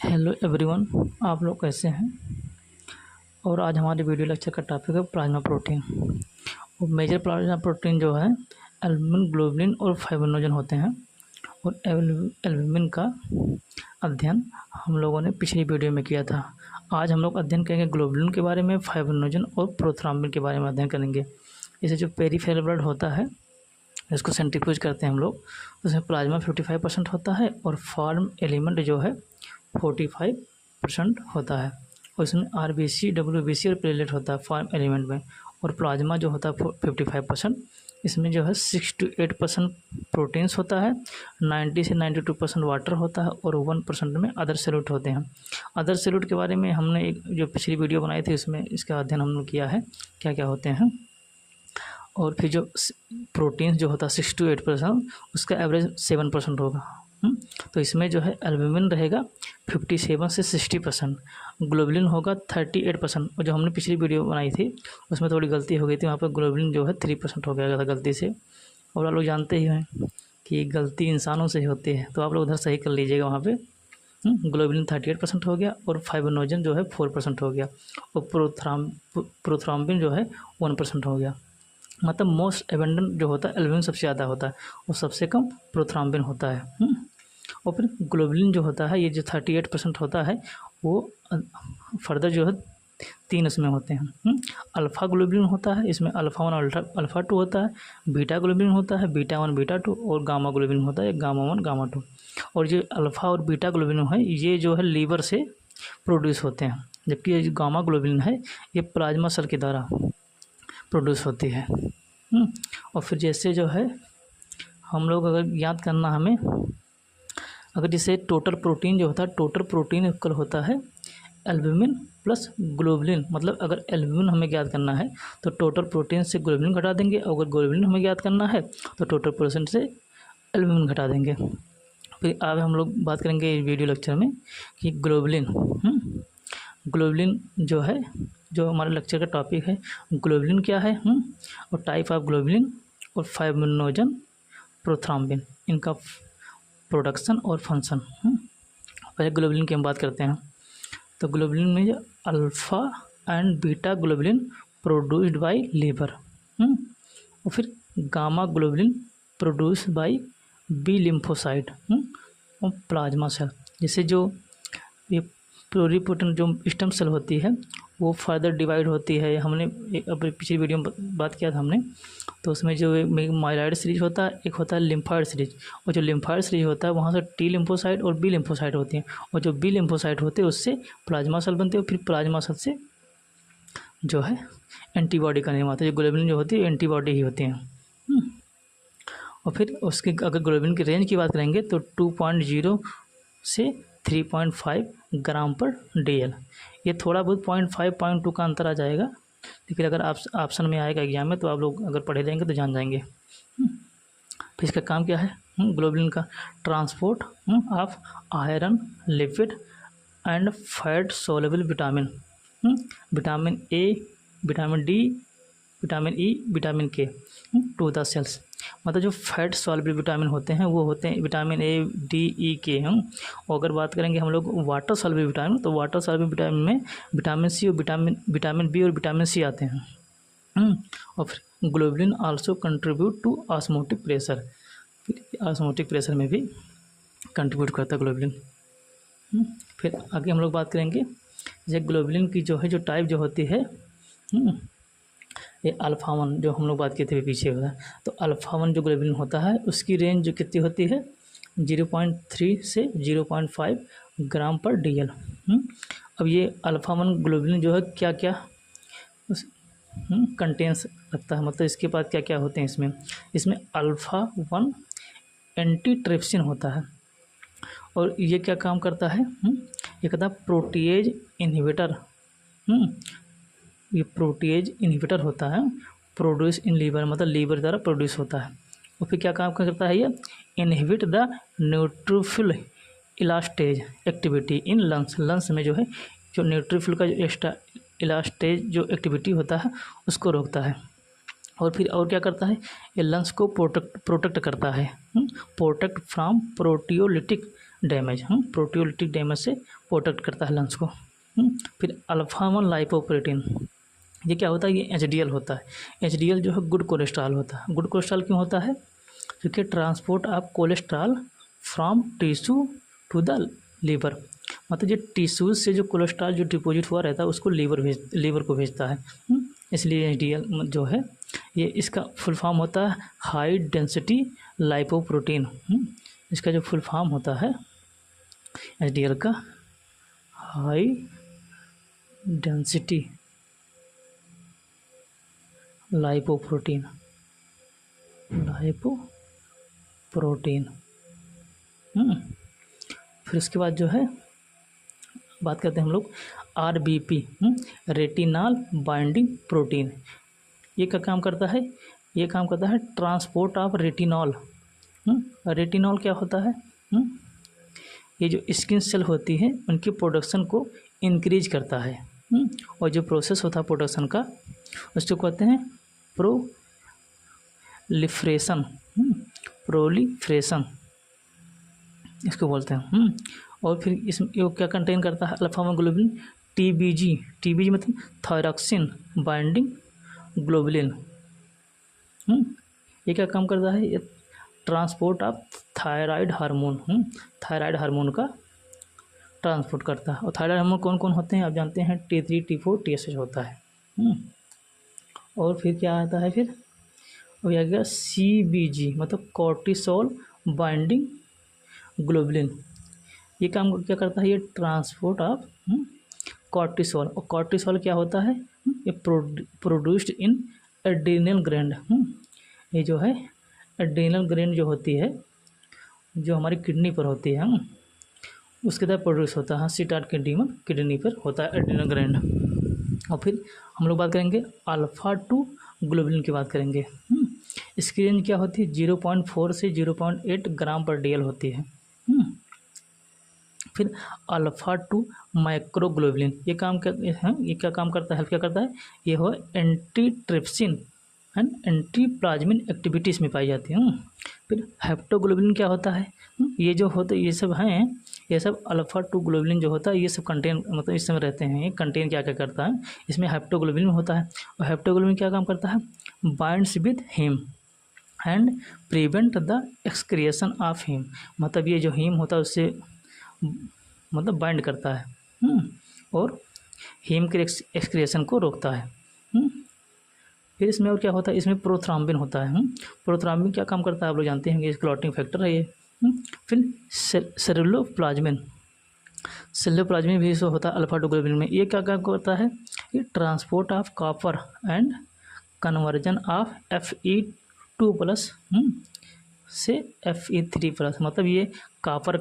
Hello everyone, आप लोग कैसे हैं। और आज हमारे वीडियो लेक्चर का टॉपिक है प्लाज्मा प्रोटीन। और मेजर प्लाज्मा प्रोटीन जो है एल्बुमिन, ग्लोबुलिन और फाइब्रिनोजन होते हैं। और एल्बुमिन का अध्ययन हम लोगों ने पिछली वीडियो में किया था। आज हम लोग अध्ययन करेंगे ग्लोबुलिन के बारे में, फाइब्रिनोजन और प्रोथ्रोम्बिन के बारे में अध्ययन करेंगे। इसे जो पेरीफेरल ब्लड होता है इसको सेंट्रीफ्यूज करते हैं हम लोग, उसमें प्लाज्मा 55% होता है और फॉर्म एलिमेंट जो है 45% होता है। और इसमें आरबीसी, डब्ल्यूबीसी और प्लेटलेट होता है फॉर्म एलिमेंट में। और प्लाज्मा जो होता है 55%, इसमें जो है 6 to 8% प्रोटीन्स होता है, 90 से 92% वाटर होता है और 1% में अदर सेलुट होते हैं। अदर सेलुट के बारे में हमने एक जो पिछली वीडियो बनाई थी उसमें इसका अध्ययन हमने किया है, क्या क्या होते हैं। और फिर जो प्रोटीन जो होता है 6 to 8%, उसका एवरेज 7% होगा। तो इसमें जो है एल्बुमिन रहेगा 57 से 60%, ग्लोबुलिन होगा 38%। और जो हमने पिछली वीडियो बनाई थी उसमें थोड़ी गलती हो गई थी, वहाँ पर ग्लोबुलिन जो है 3% हो गया था गलती से। और आप लोग जानते ही हैं कि गलती इंसानों से ही होती है, तो आप लोग उधर सही कर लीजिएगा। वहाँ पे ग्लोबुलिन 38% हो गया और फाइब्रिनोजन जो है 4% हो गया और प्रोथ्रोम्बिन जो है 1% हो गया। मतलब मोस्ट एबंडेंट जो होता है एल्बुमिन सबसे ज़्यादा होता है और सबसे कम प्रोथ्रोम्बिन होता है। और फिर ग्लोबुलिन जो होता है ये जो 38% होता है वो फर्दर जो है 3 इसमें होते हैं। अल्फ़ा ग्लोबुलिन होता है, इसमें अल्फ़ा 1 अल्फ़ा 2 होता है, बीटा ग्लोबुलिन होता है बीटा 1 बीटा 2 और गामा ग्लोबुलिन होता है गामा 1 गामा 2। और ये अल्फ़ा और बीटा ग्लोबुलिन है ये जो है लीवर से प्रोड्यूस होते हैं, जबकि ये जो गामा ग्लोबुलिन है ये प्लाज्मा सेल के द्वारा प्रोड्यूस होती है। और फिर जैसे जो है हम लोग अगर याद करना हमें, अगर जैसे टोटल प्रोटीन जो होता है, टोटल प्रोटीन इक्वल होता है एल्बुमिन प्लस ग्लोबुलिन। मतलब अगर एल्बुमिन हमें याद करना है तो टोटल प्रोटीन से ग्लोबुलिन घटा देंगे, अगर ग्लोबुलिन हमें याद करना है तो टोटल प्रोटीन से एल्बुमिन घटा देंगे। फिर अब हम लोग बात करेंगे वीडियो लेक्चर में कि ग्लोबुलिन ग्लोबुलिन जो है, जो हमारे लेक्चर का टॉपिक है ग्लोबुलिन क्या है और टाइप ऑफ ग्लोबुलिन और फाइब्रिनोजन, प्रोथ्रोम्बिन, इनका प्रोडक्शन और फंक्शन। पहले ग्लोबुलिन की हम बात करते हैं। तो ग्लोबुलिन में जो alpha and beta globulin produced by liver, और फिर gamma globulin produced by B lymphocyte और प्लाज्मा सेल। जैसे जो ये प्लुरिपोटेंट जो स्टेम सेल होती है वो फर्दर डिवाइड होती है। हमने अपनी पिछली वीडियो में बात किया था हमने, तो उसमें जो माइलॉइड सीरीज होता है, एक होता है लिम्फॉइड सीरीज। और जो लिम्फॉइड सीरीज होता है वहाँ से टी लिम्फोसाइट और बी लिम्फोसाइट होती हैं, और जो बी लिम्फोसाइट होते हैं उससे प्लाज्मा सेल बनते हैं और फिर प्लाज्मा सेल से जो है एंटीबॉडी का निर्माण होता है। जो ग्लोबुलिन जो होती है एंटीबॉडी ही होती हैं। और फिर उसके अगर ग्लोबुलिन की रेंज की बात करेंगे तो 2.0 से 3.5 ग्राम पर DL। ये थोड़ा बहुत 0.5 0.2 का अंतर आ जाएगा, लेकिन अगर आप ऑप्शन में आएगा एग्जाम में तो आप लोग अगर पढ़े रहेंगे तो जान जाएंगे। फिर इसका काम क्या है ग्लोबुलिन का, transport of iron, lipid and fat soluble vitamin, vitamin A, vitamin D, vitamin E, vitamin के टू द सेल्स। मतलब जो फैट सॉल्युबल विटामिन होते हैं वो होते हैं विटामिन ए, डी, ई, के। और अगर बात करेंगे हम लोग वाटर सॉल्युबल विटामिन, तो वाटर सॉल्युबल विटामिन में विटामिन सी और विटामिन बी और विटामिन सी आते हैं। और फिर globulin also contribute to osmotic pressure, फिर ऑस्मोटिक प्रेशर में भी कंट्रीब्यूट करता है ग्लोबुलिन। फिर आगे हम लोग बात करेंगे जैसे ग्लोबुलिन की जो है जो टाइप जो होती है, ये अल्फ़ा 1 जो हम लोग बात किए थे पीछे होता है। तो अल्फ़ा 1 जो ग्लोबुलिन होता है उसकी रेंज जो कितनी होती है 0.3 से 0.5 ग्राम पर DL। अब ये अल्फ़ा 1 ग्लोबुलिन जो है क्या क्या कंटेंस रखता है, मतलब इसके बाद क्या क्या होते हैं इसमें अल्फ़ा 1 एंटीट्रिप्सिन होता है। और ये क्या काम करता है, ये कहता है प्रोटीएज इनहिबिटर। ये प्रोटीएज इनहिबिटर होता है, प्रोड्यूस इन लीवर, मतलब लीवर द्वारा प्रोड्यूस होता है। और फिर क्या काम करता है, ये inhibit the neutrophil elastase activity in lungs. Lungs में जो है जो न्यूट्रोफिल का जो इलास्टेज जो एक्टिविटी होता है उसको रोकता है। और फिर और क्या करता है, ये लंग्स को प्रोटेक्ट करता है, protect from proteolytic damage, proteolytic damage से प्रोटेक्ट करता है लंग्स को। फिर अल्फा 1 लाइपोप्रोटीन, ये क्या होता है, ये एचडीएल होता है। एचडीएल जो है गुड कोलेस्ट्रॉल होता है। गुड कोलेस्ट्रॉल क्यों होता है, क्योंकि transport of cholesterol from tissue to the liver, मतलब ये टिश्यूज से जो कोलेस्ट्रॉल जो डिपॉजिट हुआ रहता है उसको लीवर को भेजता है। इसलिए एचडीएल जो है ये इसका फुल फॉर्म होता है हाई डेंसिटी लाइपोप्रोटीन। इसका जो फुल फॉर्म होता है एचडीएल का हाई डेंसिटी लाइपोप्रोटीन। फिर उसके बाद जो है बात करते हैं हम लोग आरबीपी, रेटिनॉल बाइंडिंग प्रोटीन। ये क्या काम करता है, ये काम करता है ट्रांसपोर्ट ऑफ रेटिनॉल। रेटिनॉल क्या होता है, ये जो स्किन सेल होती है उनकी प्रोडक्शन को इंक्रीज करता है। और जो प्रोसेस होता है प्रोडक्शन का उसको कहते हैं प्रोलिफ्रेशन इसको बोलते हैं। और फिर इसमें ये क्या कंटेन करता है, अल्फा 1 ग्लोबुलिन, टीबीजी मतलब थायरॉक्सिन बाइंडिंग ग्लोबुलिन। ये क्या काम करता है, ये ट्रांसपोर्ट ऑफ थायराइड हार्मोन का ट्रांसपोर्ट करता है। और थायराइड हार्मोन कौन कौन होते हैं आप जानते हैं, T3 T4 TSH होता है। और फिर क्या आता है, फिर और आ गया CBG मतलब कॉर्टिसोल बाइंडिंग ग्लोबुलिन। ये काम क्या करता है, ये ट्रांसपोर्ट ऑफ कॉर्टिसोल। और कॉर्टिसोल क्या होता है, ये प्रोड्यूस्ड इन एड्रीनल ग्लैंड। ये जो है एड्रीनल ग्लैंड जो होती है जो हमारी किडनी पर होती है, उसके द्वारा प्रोड्यूस होता है। सिटाट किडनी पर होता है एड्रीनल ग्लैंड। और फिर हम लोग बात करेंगे अल्फा 2 ग्लोबुलिन की बात करेंगे। इसकी रेंज क्या होती है, 0.4 से 0.8 ग्राम पर DL होती है। फिर अल्फा 2 माइक्रोग्लोबुलिन, ये काम ये क्या काम करता है, हेल्प क्या करता है, ये हो anti trypsin and anti plasmin activities में पाई जाती है। फिर हेप्टोग्लोबुलिन क्या होता है, ये जो होते ये सब हैं, ये सब अल्फा 2 ग्लोबुलिन जो होता है ये सब कंटेन मतलब इसमें रहते हैं। ये कंटेन क्या क्या करता है, इसमें हेप्टोग्लोबुलिन होता है। और हेप्टोग्लोबुलिन क्या काम करता है, binds with heme and prevent the excretion of heme, मतलब ये जो हीम होता है उससे मतलब बाइंड करता है और हीम के एक्सक्रिएशन को रोकता है। फिर इसमें और क्या होता है, इसमें प्रोथ्राम्बिन होता है। प्रोथ्राम्बिन क्या काम करता है आप लोग जानते हैं, ये क्लॉटिंग फैक्टर है ये। फिर सेलुलोप्लाज्मिन भी इसमें होता है अल्फा 2 ग्लोबुलिन में। ये क्या काम करता है, ये transport of copper and conversion of Fe2+ से Fe3+, मतलब ये कापर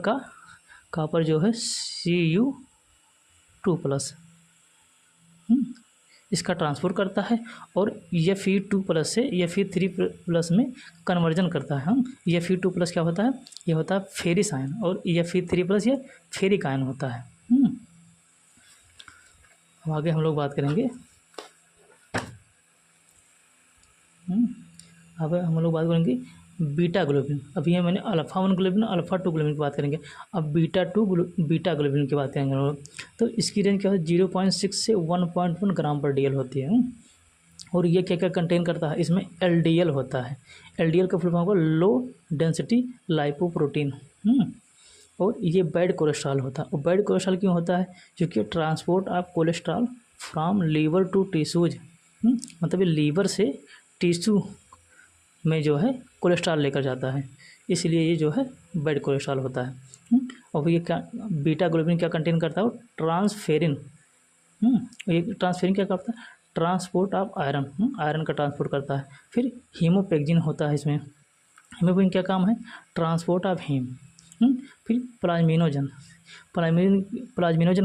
जो है Cu2+, इसका ट्रांसपोर्ट करता है और Fe2+ से Fe3+ में कन्वर्जन करता है। Fe2+ क्या होता है, ये होता है फेरिस आयन, और Fe3+ ये फेरिक आयन होता है। अब आगे हम लोग बात करेंगे बीटा ग्लोबुलिन। अभी ये मैंने अल्फा 1 ग्लोबुलिन अल्फा 2 ग्लोबुलिन की बात करेंगे, अब बीटा ग्लोबुलिन की बात करेंगे हम लोग। तो इसकी रेंज क्या है, 0.6 से 1.1 ग्राम पर DL होती है। और ये क्या क्या कंटेन करता है, इसमें LDL होता है। LDL का फुल फॉर्म होगा लो डेंसिटी लाइपोप्रोटीन। और ये बैड कोलेस्ट्रॉल होता है। और बैड कोलेस्ट्रॉल क्यों होता है, क्योंकि transport of cholesterol from liver to tissues, मतलब ये लीवर से टिश्यू में जो है कोलेस्ट्रॉल लेकर जाता है, इसलिए ये जो है बैड कोलेस्ट्रॉल होता है। और ये क्या बीटा ग्लोबुलिन क्या कंटेन करता है, ट्रांसफेरिन। ये ट्रांसफेरिन क्या करता है, ट्रांसपोर्ट ऑफ आयरन का ट्रांसपोर्ट करता है। फिर हीमोपेक्जिन होता है इसमें। हीमोपेक्जिन क्या काम है, ट्रांसपोर्ट ऑफ हीम। फिर प्लाज्मिनोजन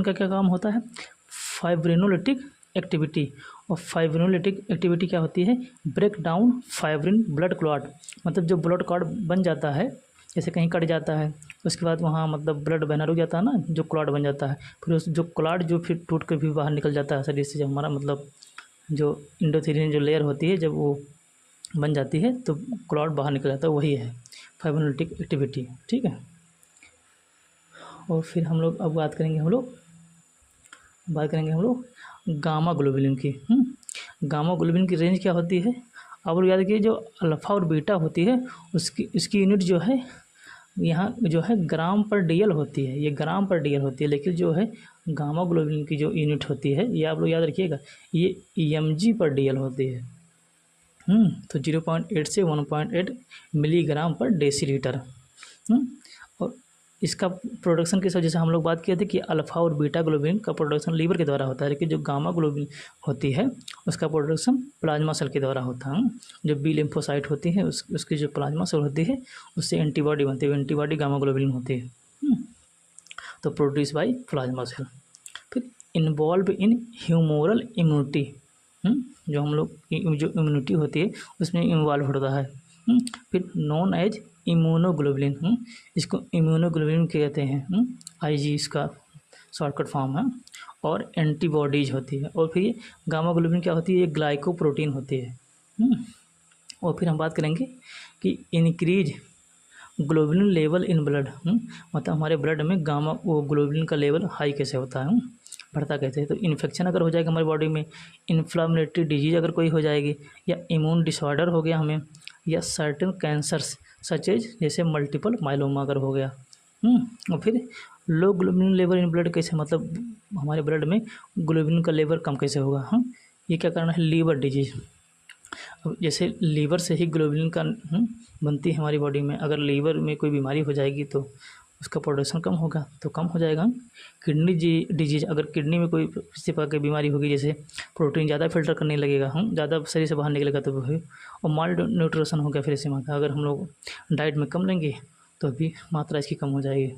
का क्या काम होता है, फाइब्रिनोलिटिक एक्टिविटी। और फाइब्रिनोलिटिक एक्टिविटी क्या होती है, break down fibrin blood clot, मतलब जो ब्लड क्लॉट बन जाता है, जैसे कहीं कट जाता है उसके बाद वहाँ मतलब ब्लड बहना रुक जाता है ना, जो क्लॉट बन जाता है, फिर उस जो क्लॉट जो फिर टूट कर भी बाहर निकल जाता है शरीर से, जब हमारा मतलब जो इंडोथेलियन जो लेयर होती है जब वो बन जाती है तो क्लॉट बाहर निकल जाता है, वही है फाइब्रिनोलिटिक एक्टिविटी। ठीक है, और फिर हम लोग अब बात करेंगे हम लोग गामा ग्लोबुलिन की। गामा ग्लोबुलिन की रेंज क्या होती है? आप लोग याद रखिए, जो अल्फ़ा और बीटा होती है उसकी यूनिट जो है यहाँ जो है ग्राम पर डीएल होती है, ये ग्राम पर डीएल होती है। लेकिन जो है गामा ग्लोबुलिन की जो यूनिट होती है, ये आप लोग याद रखिएगा, ये एमजी पर डीएल होती है। तो 0.8 से 1.8 मिलीग्राम पर डेसीलीटर। और इसका प्रोडक्शन किस, जैसे हम लोग बात किए थे कि अल्फ़ा और बीटा ग्लोबुलिन का प्रोडक्शन लीवर के द्वारा होता है, लेकिन जो गामा ग्लोबुलिन होती है उसका प्रोडक्शन प्लाज्मा सेल के द्वारा होता है। जो बी लिम्फोसाइट होती है उसकी जो प्लाज्मा सेल होती है उससे एंटीबॉडी बनती है, एंटीबॉडी गामा ग्लोबुलिन होती है। तो प्रोड्यूस बाय प्लाज्मा सेल। फिर इन्वॉल्व इन ह्यूमोरल इम्यूनिटी, जो हम लोग जो इम्यूनिटी होती है उसमें इन्वॉल्व होता है। फिर नॉन एज इम्यूनोग्लोबुलिन, इसको इम्यूनोग्लोबुलिन कहते हैं, आईजी इसका शॉर्टकट फॉर्म है। और एंटीबॉडीज होती है। और फिर ये गामा ग्लोबुलिन क्या होती है? ये ग्लाइकोप्रोटीन होती है। और फिर हम बात करेंगे कि increase globulin level in blood, मतलब हमारे ब्लड में गामा वो ग्लोबुलिन का लेवल हाई कैसे होता है, बढ़ता कैसे है? तो इन्फेक्शन अगर हो जाएगा हमारी बॉडी में, इन्फ्लामेटरी डिजीज अगर कोई हो जाएगी, या इम्यून डिसऑर्डर हो गया हमें, या सर्टेन कैंसर्स सच एज जैसे मल्टीपल माइलोमा अगर हो गया। और फिर लो ग्लोबुलिन लेवल इन ब्लड कैसे, मतलब हमारे ब्लड में ग्लोबुलिन का लेवल कम कैसे होगा? ये क्या करना है? Liver disease. अब जैसे लीवर से ही ग्लोबुलिन का बनती है हमारी बॉडी में, अगर लीवर में कोई बीमारी हो जाएगी तो उसका प्रोडक्शन कम होगा, तो कम हो जाएगा। किडनी डिजीज, अगर किडनी में कोई इस प्रकार की बीमारी होगी, जैसे प्रोटीन ज़्यादा फिल्टर करने लगेगा, ज़्यादा शरीर से बाहर निकलेगा तो वही। और माल न्यूट्रिशन हो गया, फिर इसी मात्रा अगर हम लोग डाइट में कम लेंगे तो भी मात्रा इसकी कम हो जाएगी।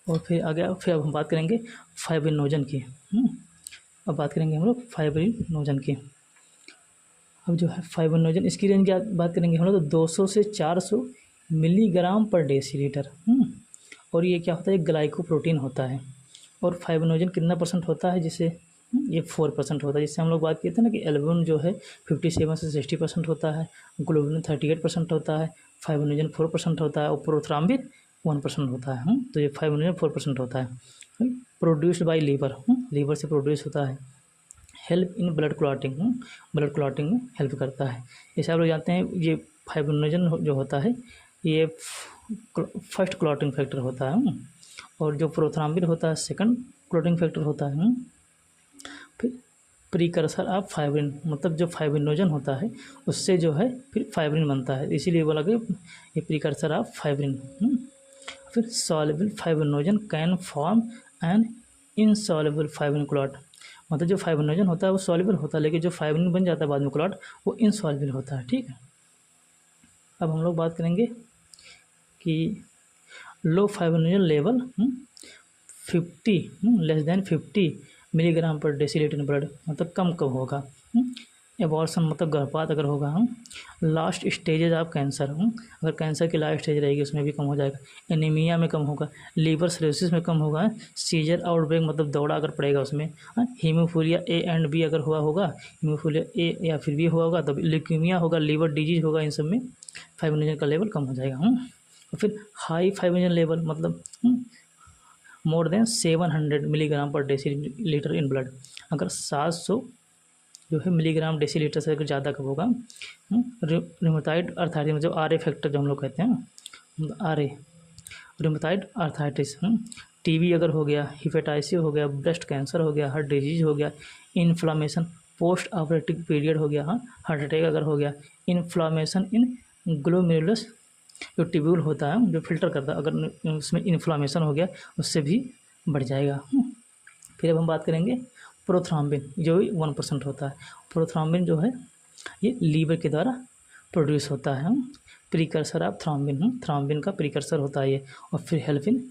और फिर आगे फिर अब हम बात करेंगे फाइब्रिनोजन की। अब बात करेंगे हम लोग फाइब्रिनोजन की। अब जो है फाइब्रिनोजन, इसकी रेंज क्या बात करेंगे हम लोग, तो 200 से 400 मिलीग्राम पर डेसीलीटर। और ये क्या होता है? ग्लाइकोप्रोटीन होता है। और फाइब्रिनोजन कितना परसेंट होता है? जैसे ये 4% होता है। जिससे हम लोग बात किए थे ना कि एल्बुमिन जो है 57 से 60% होता है, ग्लोबुलिन 38% होता है, फाइब्रिनोजन 4% होता है, और प्रोथ्राम्बिन 1% होता है। तो ये फाइब्रिनोजन 4% होता है। प्रोड्यूस्ड बाय लीवर, लीवर से प्रोड्यूस होता है। Help in blood clotting, blood clotting में हेल्प करता है। जैसे आप लोग जानते हैं ये फाइब्रिनोजन जो होता है ये फर्स्ट क्लॉटिंग फैक्टर होता है, और जो प्रोथ्राम्बिन होता है सेकंड क्लॉटिंग फैक्टर होता है। फिर प्रीकर्सर ऑफ फाइब्रिन, मतलब जो फाइब्रिनोजन होता है उससे जो है फिर फाइब्रिन बनता है, इसीलिए बोला कि ये प्रीकर्सर ऑफ फाइब्रिन। फिर soluble fibrinogen can form an insoluble fibrin clot, मतलब जो फाइब्रिनोजन होता है वो सॉल्युबल होता है, लेकिन जो फाइब्रिन बन जाता है बाद में क्लॉट वो इनसॉल्युबल होता है। ठीक है। अब हम लोग बात करेंगे कि low fibrinogen level 50 less than 50 milligram per decilitre in blood, मतलब कम होगा। एबॉर्शन मतलब गर्भपात अगर होगा, लास्ट स्टेजेज ऑफ कैंसर, अगर कैंसर की लास्ट स्टेज रहेगी उसमें भी कम हो जाएगा। एनीमिया में कम होगा, लीवर सिरोसिस में कम होगा, सीजर आउटब्रेक मतलब दौरा अगर पड़ेगा उसमें, हीमोफीलिया ए एंड बी अगर होगा, हीमोफीलिया ए या फिर बी होगा, तो ल्यूकीमिया होगा, लीवर डिजीज होगा, इन सब में फाइब्रिनोजन का लेवल कम हो जाएगा। और फिर हाई फाइब्रिनोजन लेवल मतलब more than 700 milligram per decilitre in blood, अगर 700 जो है मिलीग्राम डेसीलीटर से अगर ज़्यादा कब होगा। रिमोटाइड अर्थराइटिस, मतलब आर ए फैक्टर जो हम लोग कहते हैं, R A rheumatoid arthritis, TB अगर हो गया, हिपेटाइटिस हो गया, ब्रेस्ट कैंसर हो गया, हार्ट डिजीज हो गया, इन्फ्लामेशन पोस्ट ऑपरेटिव पीरियड हो गया, हार्ट अटैक अगर हो गया, इन्फ्लामेशन इन ग्लोमेरुलस जो ट्यूब्यूल होता है जो फिल्टर करता है, अगर उसमें इन्फ्लामेशन हो गया उससे भी बढ़ जाएगा। फिर अब हम बात करेंगे प्रोथ्राम्बिन, जो 1% होता है। प्रोथ्राम्बिन जो है ये लीवर के द्वारा प्रोड्यूस होता है, प्रीकर्सर ऑफ थ्राम्बिन, थ्राम्बिन का प्रीकर्सर होता है ये। और फिर हेल्प इन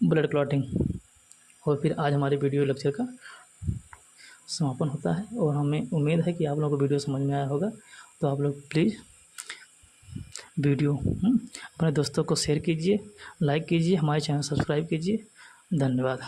ब्लड क्लॉटिंग। और फिर आज हमारे वीडियो लेक्चर का समापन होता है, और हमें उम्मीद है कि आप लोगों को वीडियो समझ में आया होगा। तो आप लोग प्लीज़ वीडियो अपने दोस्तों को शेयर कीजिए, लाइक कीजिए, हमारे चैनल सब्सक्राइब कीजिए। धन्यवाद।